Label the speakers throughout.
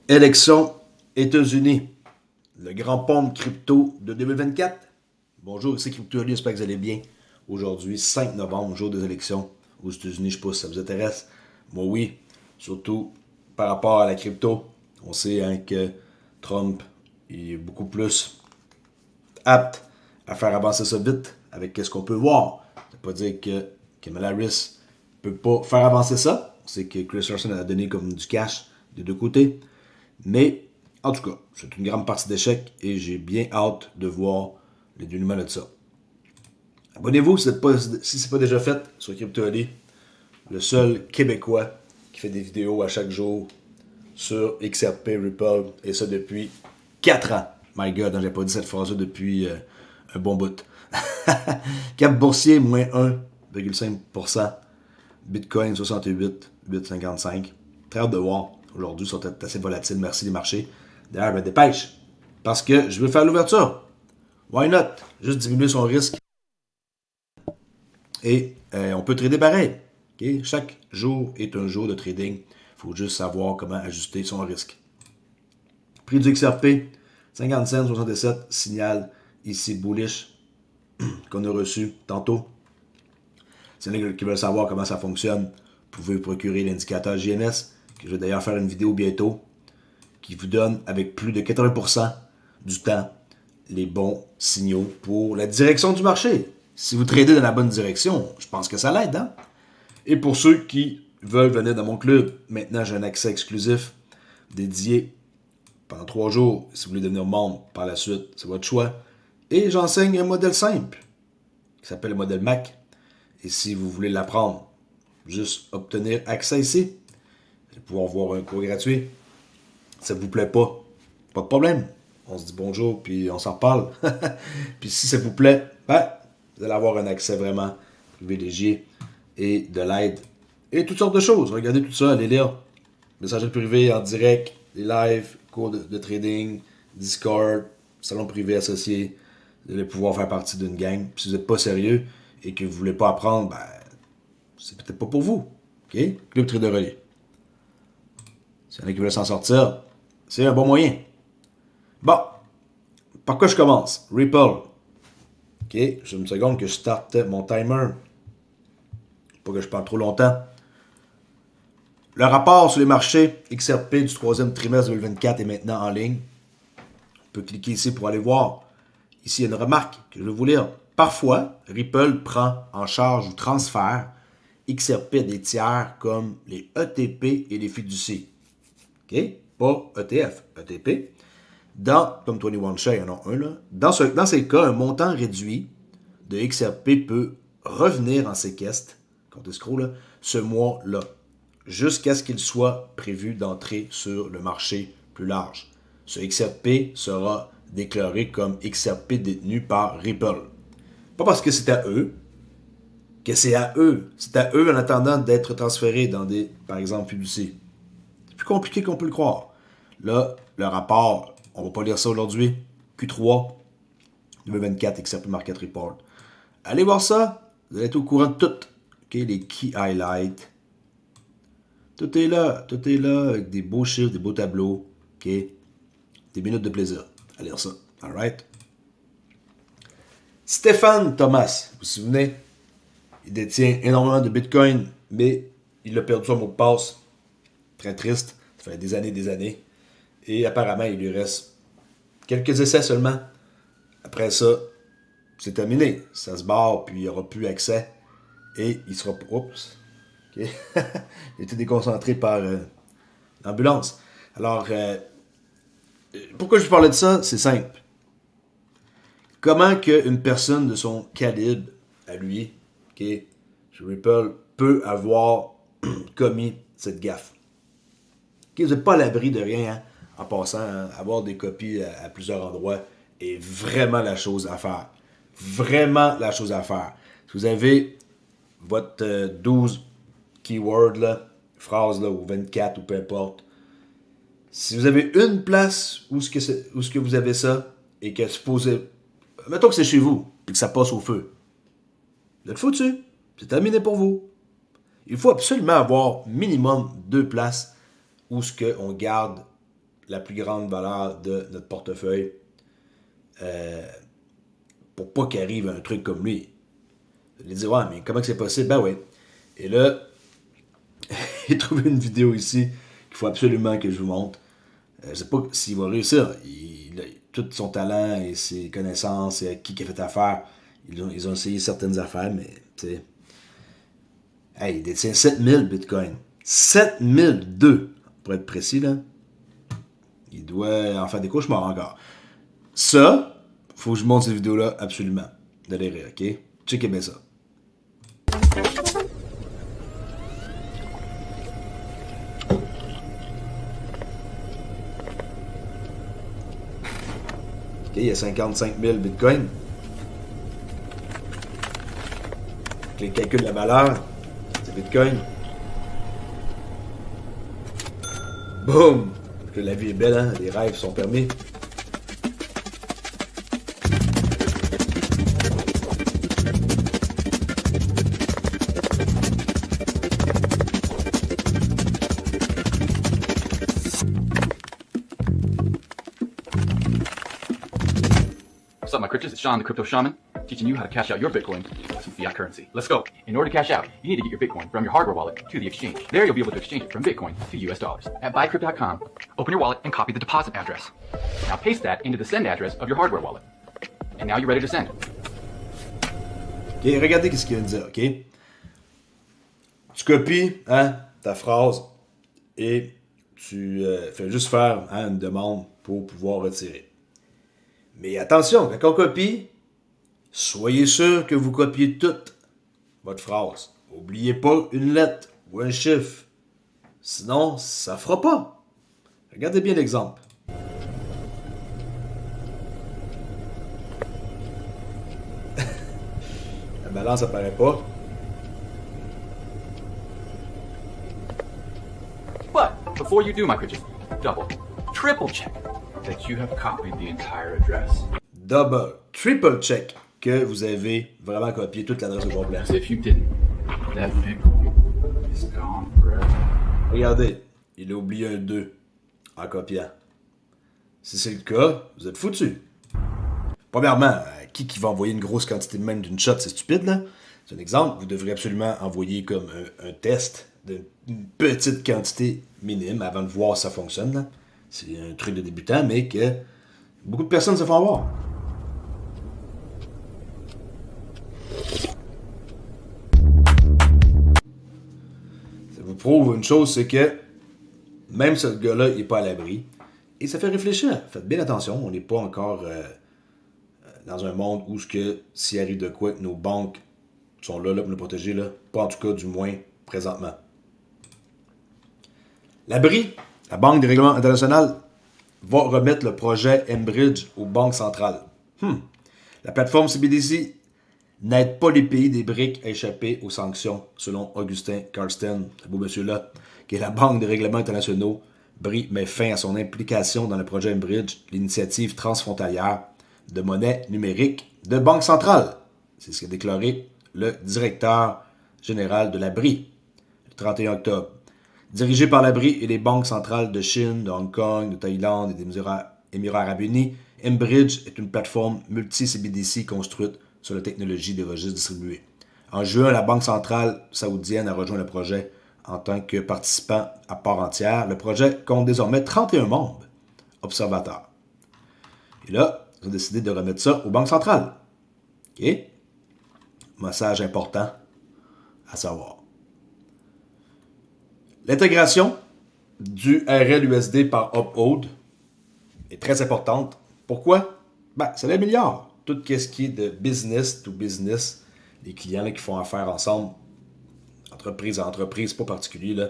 Speaker 1: Élection États-Unis. Le grand pompe crypto de 2024. Bonjour, ici CryptoLi, j'espère que vous allez bien. Aujourd'hui, 5 novembre, jour des élections aux États-Unis. Je ne sais pas si ça vous intéresse. Moi, oui. Surtout par rapport à la crypto. On sait que Trump est beaucoup plus apte à faire avancer ça vite avec ce qu'on peut voir. Ça ne veut pas dire que Kamala Harris ne peut pas faire avancer ça. On sait que Chris Larson a donné comme du cash des deux côtés. Mais, en tout cas, c'est une grande partie d'échecs et j'ai bien hâte de voir le dénouement de ça. Abonnez-vous si ce n'est pas déjà fait sur CryptoAli, le seul Québécois qui fait des vidéos à chaque jour sur XRP, Ripple, et ça depuis 4 ans. My God, j'ai pas dit cette phrase-là depuis un bon bout. Cap boursier, moins 1,5%. Bitcoin, 68,855. Très hâte de voir. Aujourd'hui, ils sont assez volatiles. Merci les marchés. D'ailleurs, ben, dépêche. Parce que je veux faire l'ouverture. Why not? Juste diminuer son risque. Et on peut trader pareil. Okay? Chaque jour est un jour de trading. Il faut juste savoir comment ajuster son risque. Prix du XRP, 50 cents, 67. Signal ici bullish qu'on a reçu tantôt. C'est là qui veulent savoir comment ça fonctionne. Vous pouvez procurer l'indicateur JNS, que je vais d'ailleurs faire une vidéo bientôt, qui vous donne avec plus de 80% du temps les bons signaux pour la direction du marché. Si vous tradez dans la bonne direction, je pense que ça l'aide. Hein? Et pour ceux qui veulent venir dans mon club, maintenant j'ai un accès exclusif dédié pendant 3 jours. Si vous voulez devenir membre par la suite, c'est votre choix. Et j'enseigne un modèle simple qui s'appelle le modèle Mac. Et si vous voulez l'apprendre, juste obtenir accès ici et pouvoir voir un cours gratuit. Ça ne vous plaît pas, pas de problème. On se dit bonjour, puis on s'en reparle. Puis si ça vous plaît, ben, vous allez avoir un accès vraiment privilégié et de l'aide. Et toutes sortes de choses. Regardez tout ça, allez lire. Messagerie privée en direct, des lives, cours de trading, Discord, salon privé associé. Vous allez pouvoir faire partie d'une gang. Puis si vous n'êtes pas sérieux et que vous ne voulez pas apprendre, ben, c'est peut-être pas pour vous. OK? Club Trader Relais. S'il y en a qui veulent s'en sortir, c'est un bon moyen. Bon, par quoi je commence? Ripple. OK, j'ai une seconde que je starte mon timer. Pas que je parle trop longtemps. Le rapport sur les marchés XRP du 3e trimestre 2024 est maintenant en ligne. On peut cliquer ici pour aller voir. Ici, il y a une remarque que je vais vous lire. Parfois, Ripple prend en charge ou transfère XRP à des tiers comme les ETP et les fiducies. OK? Pas ETF, ETP. Comme 21 Share, il y en a un là. Dans ces cas, un montant réduit de XRP peut revenir en séquestre, comptez scroll, là, ce mois-là, jusqu'à ce qu'il soit prévu d'entrer sur le marché plus large. Ce XRP sera déclaré comme XRP détenu par Ripple. Pas parce que c'est à eux, que c'est à eux. C'est à eux en attendant d'être transférés dans des, par exemple, fiducies. C'est plus compliqué qu'on peut le croire. Là, le rapport, on va pas lire ça aujourd'hui. Q3 2024, XRP Market Report. Allez voir ça. Vous allez être au courant de tout. OK, les key highlights. Tout est là. Tout est là avec des beaux chiffres, des beaux tableaux. OK. Des minutes de plaisir à lire ça. Alright. Stéphane Thomas, vous vous souvenez? Il détient énormément de Bitcoin, mais il a perdu son mot de passe. Très triste. Ça fait des années. Et apparemment, il lui reste quelques essais seulement. Après ça, c'est terminé. Ça se barre, puis il n'y aura plus accès. Et il sera... Oups. Okay. Il a été déconcentré par l'ambulance. Alors, pourquoi je vous parlais de ça? C'est simple. Comment qu'une personne de son calibre, à lui, okay, chez Ripple, peut avoir commis cette gaffe? Okay, vous n'êtes pas à l'abri de rien, hein, en passant, hein, avoir des copies à plusieurs endroits est vraiment la chose à faire. Vraiment la chose à faire. Si vous avez votre 12 keywords, là, phrases, là, ou 24, ou peu importe, si vous avez une place où ce que vous avez ça, et que supposez... Mettons que c'est chez vous, et que ça passe au feu. Vous êtes foutu. C'est terminé pour vous. Il faut absolument avoir minimum 2 places où ce qu'on garde la plus grande valeur de notre portefeuille pour pas qu'il arrive un truc comme lui. Je lui dis, ouais, mais comment que c'est possible? Ben oui. Et là, j'ai trouvé une vidéo ici qu'il faut absolument que je vous montre. Je sais pas s'il va réussir. Tout son talent et ses connaissances et qui a fait affaire, ils ont essayé certaines affaires, mais tu sais. Hey, il détient 7000 bitcoins. 7002, pour être précis, là. Il doit en faire des cauchemars encore. Ça, faut que je montre cette vidéo-là absolument. Vous allez rire, ok? Checkez bien ça. Ok, il y a 55 000 bitcoins. Le calcul de la valeur, c'est bitcoin. Boum! La vie est belle, hein? Les rêves sont permis.
Speaker 2: What's up, my cryptos? It's Sean, the Crypto Shaman, teaching you how to cash out your Bitcoin with some fiat currency. Let's go. In order to cash out, you need to get your Bitcoin from your hardware wallet to the exchange. There, you'll be able to exchange it from Bitcoin to US dollars. At buycrypt.com, open your wallet and copy the deposit address. Now paste that into the send address of your hardware wallet. And now you're ready to send.
Speaker 1: Ok, regardez ce qu'il vient de dire, ok? Tu copies ta phrase et tu fais juste faire une demande pour pouvoir retirer. Mais attention, quand on copie, soyez sûr que vous copiez toute votre phrase. N'oubliez pas une lettre ou un chiffre. Sinon, ça ne fera pas. Regardez bien l'exemple. La balance apparaît pas.
Speaker 2: But before you do, my cryptos, double, triple check that you have copied the entire address.
Speaker 1: Double, triple check que vous avez vraiment copié toute l'adresse au complet.
Speaker 2: As if you didn't, that Bitcoin is gone forever.
Speaker 1: Regardez, il a oublié un 2 en copiant. Si c'est le cas, vous êtes foutu. Premièrement, qui va envoyer une grosse quantité même d'une shot, c'est stupide, là? C'est un exemple. Vous devrez absolument envoyer comme un test d'une petite quantité minime avant de voir si ça fonctionne, là. C'est un truc de débutant, mais que beaucoup de personnes se font avoir. Ça vous prouve une chose, c'est que même ce gars-là, il n'est pas à l'abri. Et ça fait réfléchir. Faites bien attention, on n'est pas encore dans un monde où s'il arrive de quoi, nos banques sont là pour nous protéger, là. Pas en tout cas, du moins, présentement. L'abri, la Banque des règlements internationaux, va remettre le projet mBridge aux banques centrales. La plateforme CBDC n'aide pas les pays des BRICS à échapper aux sanctions, selon Augustin Carsten, ce beau monsieur-là, qui est la Banque des règlements internationaux. BRI met fin à son implication dans le projet mBridge, l'initiative transfrontalière de monnaie numérique de banque centrale. C'est ce qu'a déclaré le directeur général de la BRI le 31 octobre. Dirigé par la BRI et les banques centrales de Chine, de Hong Kong, de Thaïlande et des Émirats arabes unis, mBridge est une plateforme multi-CBDC construite sur la technologie des registres distribués. En juin, la Banque centrale saoudienne a rejoint le projet en tant que participant à part entière. Le projet compte désormais 31 membres observateurs. Et là, ils ont décidé de remettre ça aux banques centrales. OK? Message important à savoir. L'intégration du RLUSD par Uphold est très importante. Pourquoi? Ça l'améliore. Tout ce qui est de business to business, les clients là, qui font affaire ensemble, entreprise à entreprise, pas particulier. Là.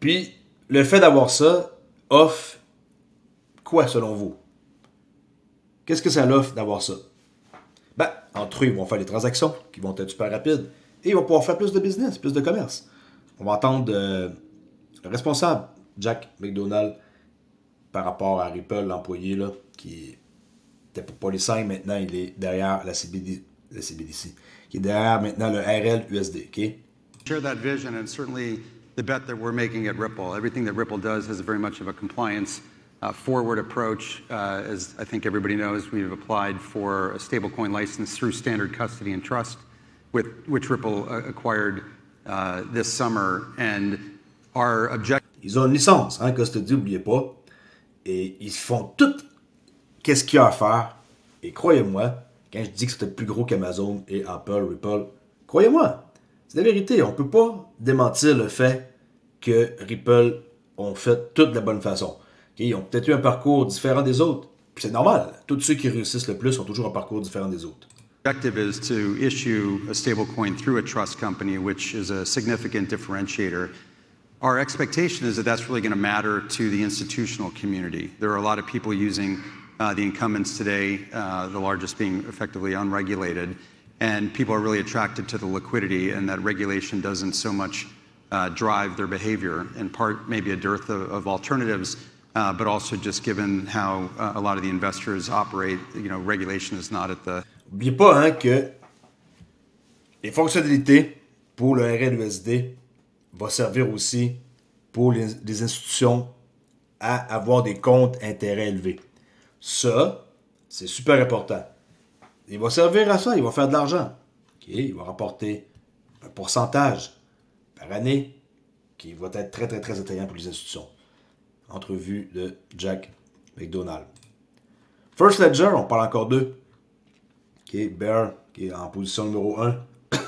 Speaker 1: Puis, le fait d'avoir ça offre quoi selon vous? Qu'est-ce que ça l'offre d'avoir ça? Entre eux, ils vont faire des transactions qui vont être super rapides et ils vont pouvoir faire plus de business, plus de commerce. On va entendre le responsable, Jack McDonald, par rapport à Ripple, l'employé là, qui n'était pas les 5, maintenant il est derrière la CBDC, qui est derrière maintenant le RLUSD. Okay?
Speaker 3: Share that vision, and certainly the bet that we're making at Ripple. Everything that Ripple does has very much of a compliance forward approach. As I think everybody knows, we've applied for a stablecoin license through Standard Custody and Trust, which Ripple acquired this summer. And our objective.
Speaker 1: Ils ont une licence, hein, Custody, n'oubliez pas. Et ils font tout qu'est-ce qu'il y a à faire. Et croyez-moi, quand je dis que c'est plus gros qu'Amazon et Apple, Ripple, croyez-moi, c'est la vérité. On ne peut pas démentir le fait que Ripple ont fait tout de la bonne façon. Okay? Ils ont peut-être eu un parcours différent des autres. Puis c'est normal. Tous ceux qui réussissent le plus ont toujours un parcours différent des autres.
Speaker 3: Objective is to issue a stablecoin through a trust company, which is a significant differentiator. Our expectation is that that's really going to matter to the institutional community. There are a lot of people using the incumbents today, the largest being effectively unregulated, and people are really attracted to the liquidity, and that regulation doesn't so much drive their behavior, in part maybe a dearth of alternatives, but also just given how a lot of the investors operate, regulation is not at the...
Speaker 1: N'oubliez pas hein, que les fonctionnalités pour le RLUSD va servir aussi pour les institutions à avoir des comptes intérêts élevés. Ça, c'est super important. Il va servir à ça, il va faire de l'argent. Okay? Il va rapporter un pourcentage par année qui va être très, très, très attrayant pour les institutions. Entrevue de Jack McDonald. First Ledger, on parle encore d'eux. Okay? Bear, qui est en position numéro 1.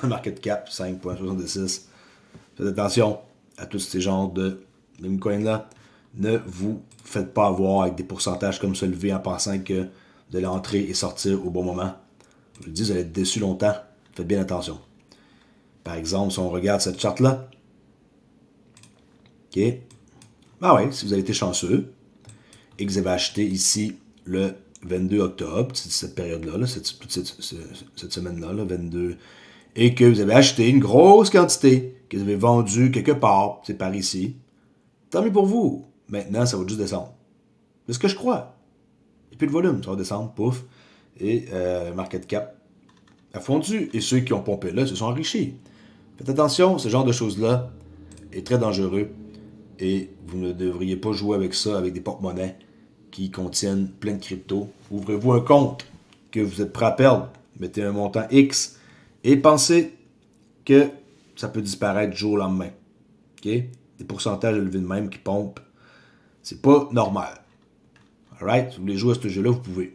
Speaker 1: Market cap, 5,66. Faites attention à tous ces genres de meme-coins-là. Ne vous faites pas avoir avec des pourcentages comme ça élevés en pensant que vous allez entrer et sortir au bon moment. Je vous le dis, vous allez être déçu longtemps. Faites bien attention. Par exemple, si on regarde cette charte-là. OK. Ah ouais, si vous avez été chanceux et que vous avez acheté ici le 22 octobre, c'est cette période-là, là, cette semaine-là, le 22, et que vous avez acheté une grosse quantité, que vous avez vendu quelque part, c'est par ici, tant mieux pour vous. Maintenant, ça va juste descendre. C'est ce que je crois. Il n'y a plus de volume, ça va descendre, pouf. Et market cap a fondu. Et ceux qui ont pompé là se sont enrichis. Faites attention, ce genre de choses-là est très dangereux. Et vous ne devriez pas jouer avec ça, avec des porte-monnaies qui contiennent plein de crypto. Ouvrez-vous un compte que vous êtes prêt à perdre. Mettez un montant X et pensez que ça peut disparaître du jour au lendemain. OK? Des pourcentages élevés de même qui pompent. C'est pas normal. Alright? Si vous voulez jouer à ce jeu-là, vous pouvez.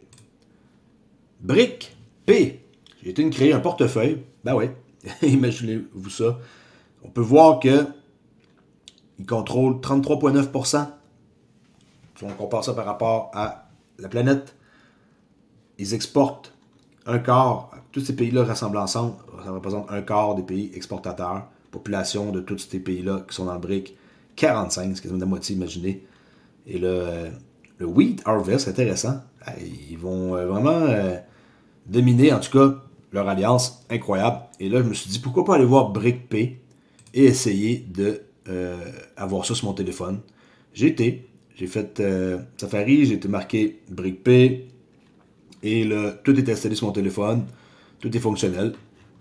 Speaker 1: Brick P. J'ai été créer un portefeuille. Ben ouais. Imaginez-vous ça. On peut voir que il contrôle 33,9%. Si on compare ça par rapport à la planète, ils exportent un quart. Tous ces pays-là rassemblés ensemble, ça représente un quart des pays exportateurs. Population de tous ces pays-là qui sont dans le BRIC, 45, c'est quasiment la moitié, imaginez. Et le Wheat Harvest, c'est intéressant. Ils vont vraiment dominer, en tout cas, leur alliance incroyable. Et là, je me suis dit, pourquoi pas aller voir BRIC P et essayer de avoir ça sur mon téléphone. J'ai fait Safari, j'ai été marqué BRIC P et là, tout est installé sur mon téléphone. Tout est fonctionnel.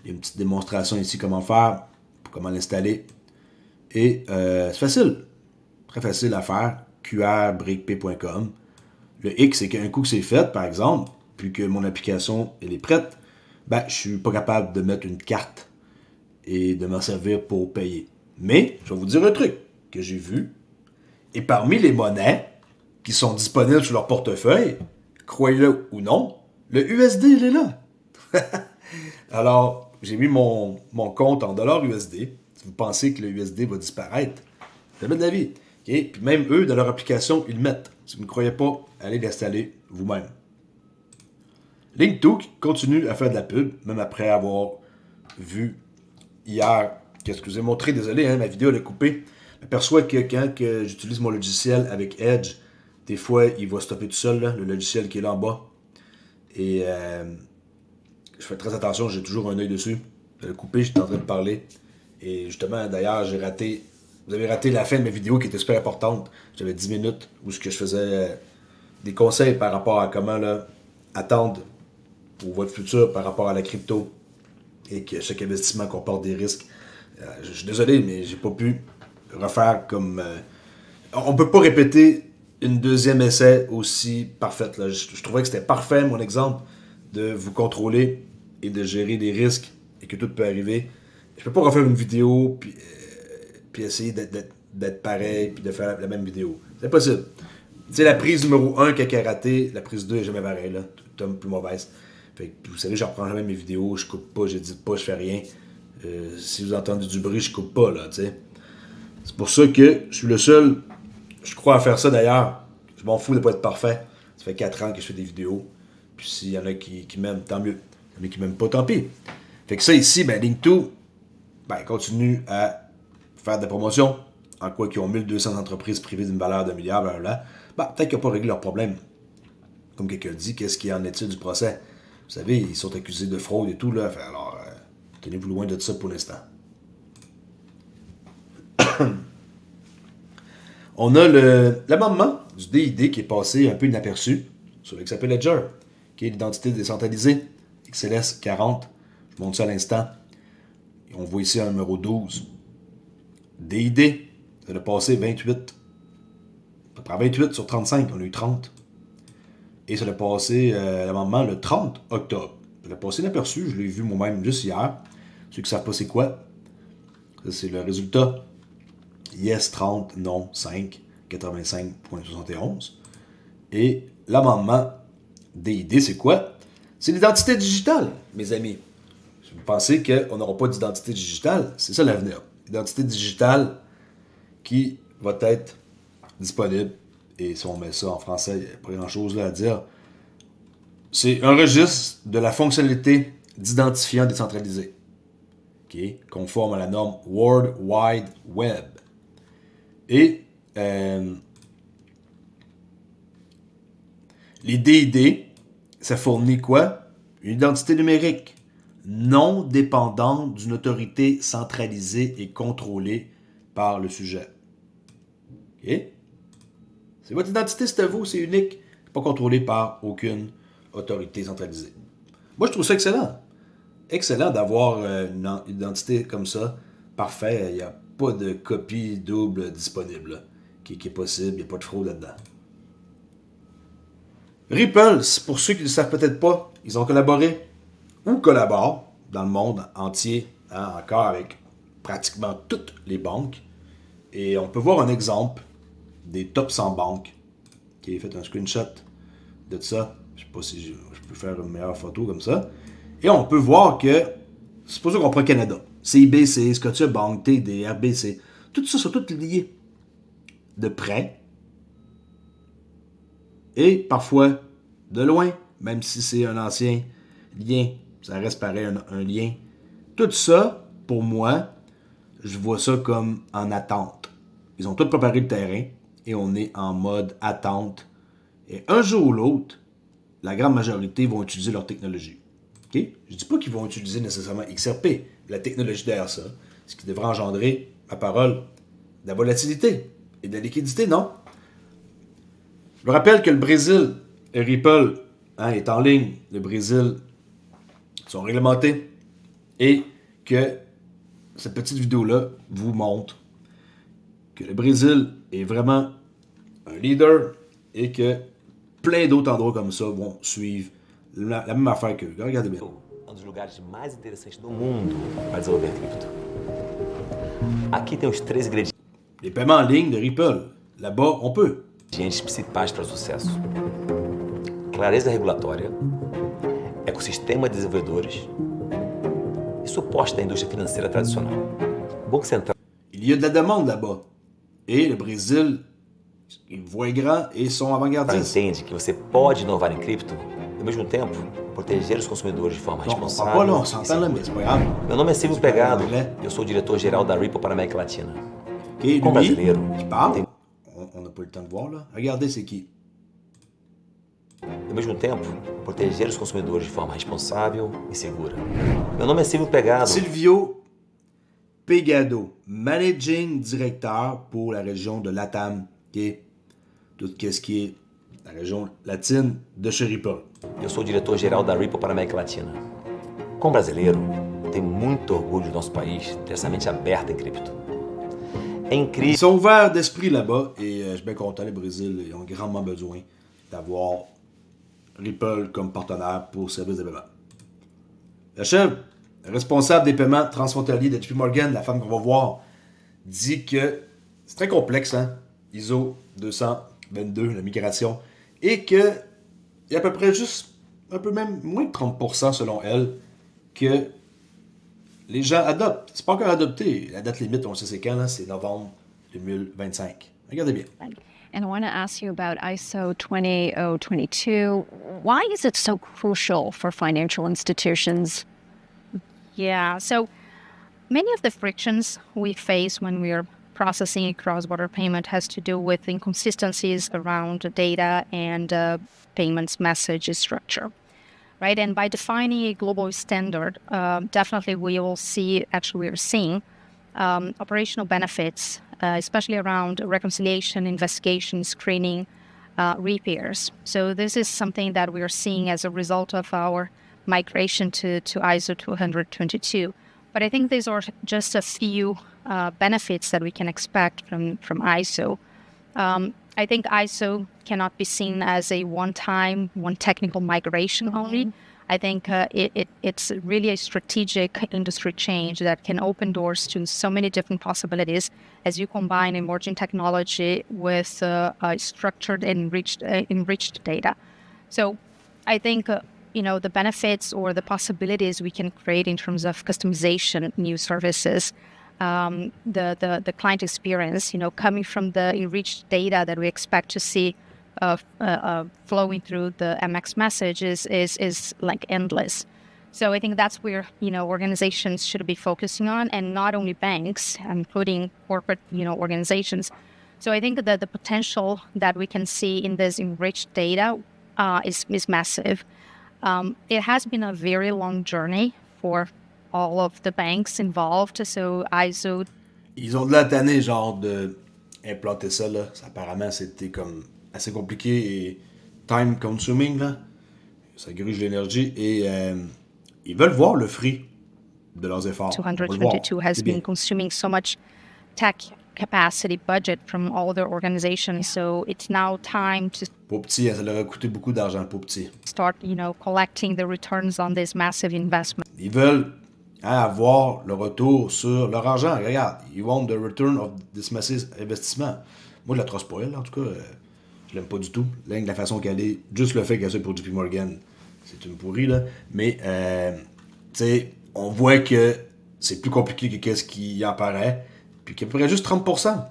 Speaker 1: Il y a une petite démonstration ici comment faire, comment l'installer. Et c'est facile. Très facile à faire. qrbrickp.com. Le X, c'est qu'un coup que c'est fait, par exemple, puis que mon application elle est prête, ben, je suis pas capable de mettre une carte et de m'en servir pour payer. Mais, je vais vous dire un truc que j'ai vu. Et parmi les monnaies qui sont disponibles sur leur portefeuille, croyez-le ou non, le USD, il est là. Alors, j'ai mis mon compte en dollars USD. Si vous pensez que le USD va disparaître, jamais de la vie. Okay? Puis même eux, dans leur application, ils le mettent. Si vous ne croyez pas, allez l'installer vous-même. Link2 continue à faire de la pub, même après avoir vu hier, qu'est-ce que je vous ai montré, désolé, hein, ma vidéo elle est coupée. Je m'aperçois que quand j'utilise mon logiciel avec Edge, des fois, il va stopper tout seul, là, le logiciel qui est là en bas. Et je fais très attention, j'ai toujours un œil dessus. Je l'ai coupé, j'étais en train de parler. Et justement, d'ailleurs, vous avez raté la fin de ma vidéo qui était super importante. J'avais 10 minutes où je faisais des conseils par rapport à comment là, attendre pour votre futur par rapport à la crypto. Et que chaque investissement comporte des risques. Je suis désolé, mais j'ai pas pu refaire comme... on peut pas répéter une deuxième essai aussi parfaite. Là. Je trouvais que c'était parfait, mon exemple, de vous contrôler et de gérer des risques et que tout peut arriver. Je peux pas refaire une vidéo puis essayer d'être pareil puis de faire la même vidéo. C'est impossible. Tu sais, la prise numéro 1 qui a raté, la prise 2 est jamais pareille, là. Tout est plus mauvaise. Fait que, vous savez, je reprends jamais mes vidéos, je coupe pas, j'édite pas, je fais rien. Si vous entendez du bruit, je coupe pas, là, tu sais. C'est pour ça que je suis le seul, je crois à faire ça d'ailleurs. Je m'en fous de pas être parfait. Ça fait 4 ans que je fais des vidéos. Puis s'il y en a qui m'aiment, tant mieux. Il y en a qui m'aiment pas, tant pis. Fait que ça ici, ben Link2, ben continue à faire des promotions. En quoi qu'ils ont 1200 entreprises privées d'une valeur de milliards, blablabla. Ben, peut-être qu'ils n'ont pas réglé leurs problèmes. Comme quelqu'un dit, qu'est-ce qui en est-il du procès? Vous savez, ils sont accusés de fraude et tout, là. Alors, tenez-vous loin de ça pour l'instant. On a l'amendement du DID qui est passé un peu inaperçu sur l'XP Ledger, qui est l'identité décentralisée, XLS 40. Je montre ça à l'instant. On voit ici un numéro 12. DID, ça a passé 28. À peu près 28 sur 35, on a eu 30. Et ça a passé l'amendement le 30 octobre. Ça a passé inaperçu, je l'ai vu moi-même juste hier. Ceux qui ne savent pas c'est quoi, ça c'est le résultat. Yes 30, non 5, 85.71. Et l'amendement DID, c'est quoi? C'est l'identité digitale, mes amis. Si vous pensez qu'on n'aura pas d'identité digitale, c'est ça l'avenir. Identité digitale qui va être disponible. Et si on met ça en français, il n'y a pas grand-chose là à dire. C'est un registre de la fonctionnalité d'identifiant décentralisé, qui est conforme à la norme World Wide Web. Et les DID, ça fournit quoi? Une identité numérique non dépendante d'une autorité centralisée et contrôlée par le sujet. OK? C'est votre identité, c'est à vous, c'est unique, pas contrôlé par aucune autorité centralisée. Moi, je trouve ça excellent. Excellent d'avoir une identité comme ça, parfait. Il n'y a pas de copie double disponible qui est possible, il n'y a pas de fraude là-dedans. Ripple, pour ceux qui ne le savent peut-être pas, ils ont collaboré ou collaborent dans le monde entier, hein, encore avec pratiquement toutes les banques. Et on peut voir un exemple des top 100 banques, qui a fait un screenshot de ça. Je ne sais pas si je peux faire une meilleure photo comme ça. Et on peut voir que, c'est pour ça qu'on prend Canada. CIBC, Scotiabank, TD, RBC, tout ça sont tous liés de près et parfois de loin, même si c'est un ancien lien, ça reste pareil un lien. Tout ça, pour moi, je vois ça comme en attente. Ils ont tous préparé le terrain et on est en mode attente. Et un jour ou l'autre, la grande majorité vont utiliser leur technologie. Okay? Je ne dis pas qu'ils vont utiliser nécessairement XRP, la technologie derrière ça, ce qui devrait engendrer, ma parole, de la volatilité et de la liquidité, non? Je me rappelle que le Brésil et Ripple est en ligne. Le Brésil sont réglementés et que cette petite vidéo-là vous montre que le Brésil est vraiment un leader et que plein d'autres endroits comme ça vont suivre la même affaire qu'eux. Regardez bien.
Speaker 4: Um dos lugares mais interessantes do mundo para desenvolver cripto. Aqui tem os 3 ingredientes
Speaker 1: Les paiements en ligne de Ripple, là-bas, on peut.
Speaker 4: principais para o sucesso: clareza regulatória, ecossistema de desenvolvedores e suporte da indústria financeira tradicional. Banco Central.
Speaker 1: Il y a de la demande là-bas. Et le Brésil, ils voient grand et sont avant-gardistes.
Speaker 4: Entende que você pode inovar em cripto e, ao mesmo tempo, proteger os consumidores de forma
Speaker 1: Non, on
Speaker 4: responsável.
Speaker 1: parle pas là, on
Speaker 4: e
Speaker 1: s'entend là,
Speaker 4: segura.
Speaker 1: mais c'est pas grave.
Speaker 4: Meu nome é Silvio Pegado,
Speaker 1: anglais.
Speaker 4: eu sou o diretor-geral da Ripple para a América Latina.
Speaker 1: Okay,
Speaker 4: Comme
Speaker 1: lui,
Speaker 4: brasileiro,
Speaker 1: qui parle,
Speaker 4: tem-
Speaker 1: on n'a pas eu le temps de voir là. Regardez, c'est qui?
Speaker 4: e, ao mesmo tempo, proteger os consumidores de forma responsável e segura. Meu nome é Silvio Pegado.
Speaker 1: Silvio Pegado, Managing Director pour la région de LATAM, qui est tout ce qui est la région latine de chez Ripple.
Speaker 4: Eu sou o diretor-geral da Ripple para a América Latina. Como brasileiro, tenho muito orgulho do nosso país ter essa mente aberta em cripto. É
Speaker 1: Ils
Speaker 4: incrível.
Speaker 1: sont ouverts d'esprit là-bas et je suis bien content, le Brésil, ils ont grandement besoin d'avoir Ripple comme partenaire pour service de paiement. La chef, responsable des paiements transfrontaliers de JP Morgan, la femme qu'on va voir, dit que c'est très complexe, hein, ISO 222, la migration, et qu'il y a à peu près juste, un peu même moins de 30% selon elle, que les gens adoptent. C'est pas encore adopté. La date limite, on sait c'est quand, là, c'est novembre 2025. Regardez bien.
Speaker 5: And I want to ask you about ISO 20022. Why is it so crucial for financial institutions?
Speaker 6: Yeah, so many of the frictions we face when we are processing a cross-border payment has to do with inconsistencies around data and payments message structure, right? And by defining a global standard, definitely we will see, actually we are seeing operational benefits, especially around reconciliation, investigation, screening, repairs. So this is something that we are seeing as a result of our migration to ISO 222. But I think these are just a few benefits that we can expect from ISO. I think ISO cannot be seen as a one-time, one technical migration only. I think it's really a strategic industry change that can open doors to so many different possibilities as you combine emerging technology with structured and enriched data. So I think the benefits or the possibilities we can create in terms of customization, new services, the client experience, coming from the enriched data that we expect to see flowing through the MX messages is like endless. So I think that's where organizations should be focusing on, and not only banks, including corporate organizations. So I think that the potential that we can see in this enriched data is massive. It has been a very long journey for all of the banks involved. So ISO.
Speaker 1: Ils ont de la tannée, genre, de implanter ça, là. Apparemment, c'était comme assez compliqué et time consuming, là. Ça gruge l'énergie et ils veulent voir le fruit de leurs efforts.
Speaker 6: 222 has been consuming so much tech capacity budget from all the organizations, so it's now time to
Speaker 1: Pour petit, ça leur a coûté beaucoup d'argent pour petit.
Speaker 6: start, collecting the returns on this massive investment.
Speaker 1: Ils veulent avoir le retour sur leur argent. Regarde, ils want the return of this massive investissement. Moi, je la trosse pas, elle, en tout cas. Je l'aime pas du tout. La façon qu'elle est, juste le fait qu'elle soit pour JP Morgan, c'est une pourrie, là. Mais, tu sais, on voit que c'est plus compliqué que qu'est-ce qui en paraît. Puis qu'il y a à peu près juste 30%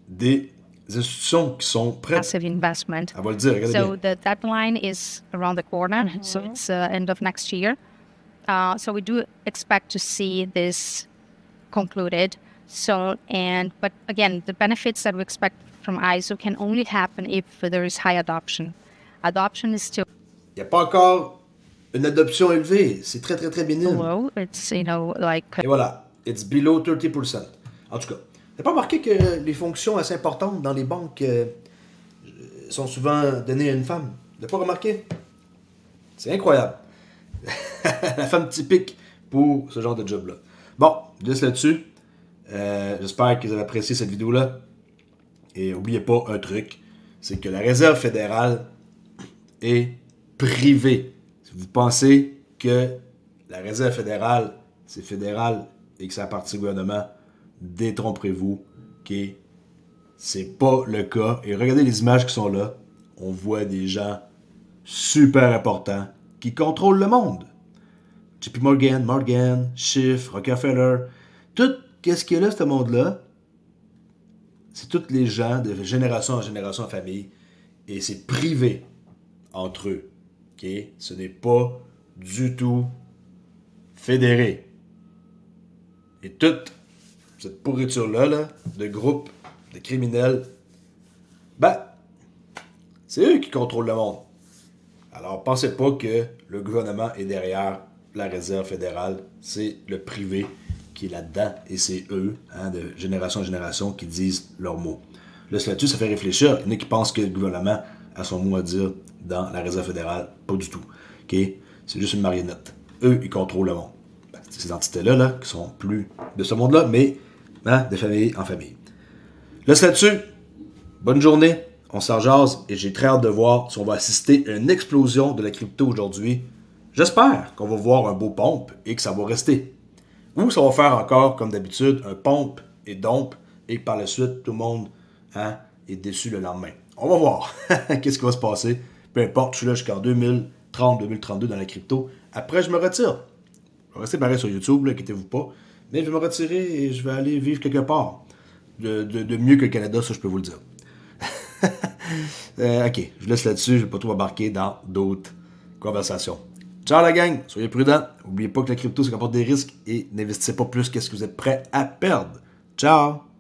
Speaker 1: des institutions qui sont prêtes.
Speaker 6: Massive investment.
Speaker 1: Elle va le dire, regardez
Speaker 6: So
Speaker 1: bien.
Speaker 6: the deadline is around the corner, so it's end of next year. So we do expect to see this concluded. But again, the benefits that we expect from ISO can only happen if there is high adoption. Adoption is still
Speaker 1: Il n'y a pas encore une adoption élevée. C'est très, très, très bénin.
Speaker 6: low. It's, like...
Speaker 1: Et voilà, it's below 30%. En tout cas, t'as pas remarqué que les fonctions assez importantes dans les banques sont souvent données à une femme? T'as pas remarqué? C'est incroyable. La femme typique pour ce genre de job-là. Bon, je laisse là-dessus. J'espère que vous avez apprécié cette vidéo-là. Et n'oubliez pas un truc, c'est que la Réserve fédérale est privée. Si vous pensez que la Réserve fédérale, c'est fédéral et que ça appartient au gouvernement, détrompez-vous, ok? C'est pas le cas. Et regardez les images qui sont là. On voit des gens super importants qui contrôlent le monde. JP Morgan, Schiff, Rockefeller, tout ce qu'il y a là, ce monde-là, c'est tous les gens de génération en génération en famille. Et c'est privé entre eux. ok? Ce n'est pas du tout fédéré. Et toute cette pourriture-là, là, de groupes de criminels, c'est eux qui contrôlent le monde. Alors, pensez pas que le gouvernement est derrière la Réserve fédérale. C'est le privé qui est là-dedans. Et c'est eux, de génération en génération, qui disent leurs mots. Là, là-dessus, ça fait réfléchir. Il y en a qui pensent que le gouvernement a son mot à dire dans la Réserve fédérale. Pas du tout. ok? C'est juste une marionnette. Eux, ils contrôlent le monde. C'est ces entités-là qui sont plus de ce monde-là, mais de famille en famille. Laisse là-dessus. Bonne journée. On s'en jase et j'ai très hâte de voir si on va assister à une explosion de la crypto aujourd'hui. J'espère qu'on va voir un beau pompe et que ça va rester. Ou ça va faire encore, comme d'habitude, un pompe et dompe et par la suite, tout le monde est déçu le lendemain. On va voir qu'est-ce qui va se passer. Peu importe, je suis là jusqu'en 2030-2032 dans la crypto. Après, je me retire. Je vais rester pareil sur YouTube, inquiétez-vous pas. Mais je vais me retirer et je vais aller vivre quelque part. De mieux que le Canada, ça je peux vous le dire. Ok, je vous laisse là-dessus, je ne vais pas trop embarquer dans d'autres conversations. Ciao la gang, soyez prudents. N'oubliez pas que la crypto, ça comporte des risques et n'investissez pas plus qu'est-ce que vous êtes prêt à perdre. Ciao!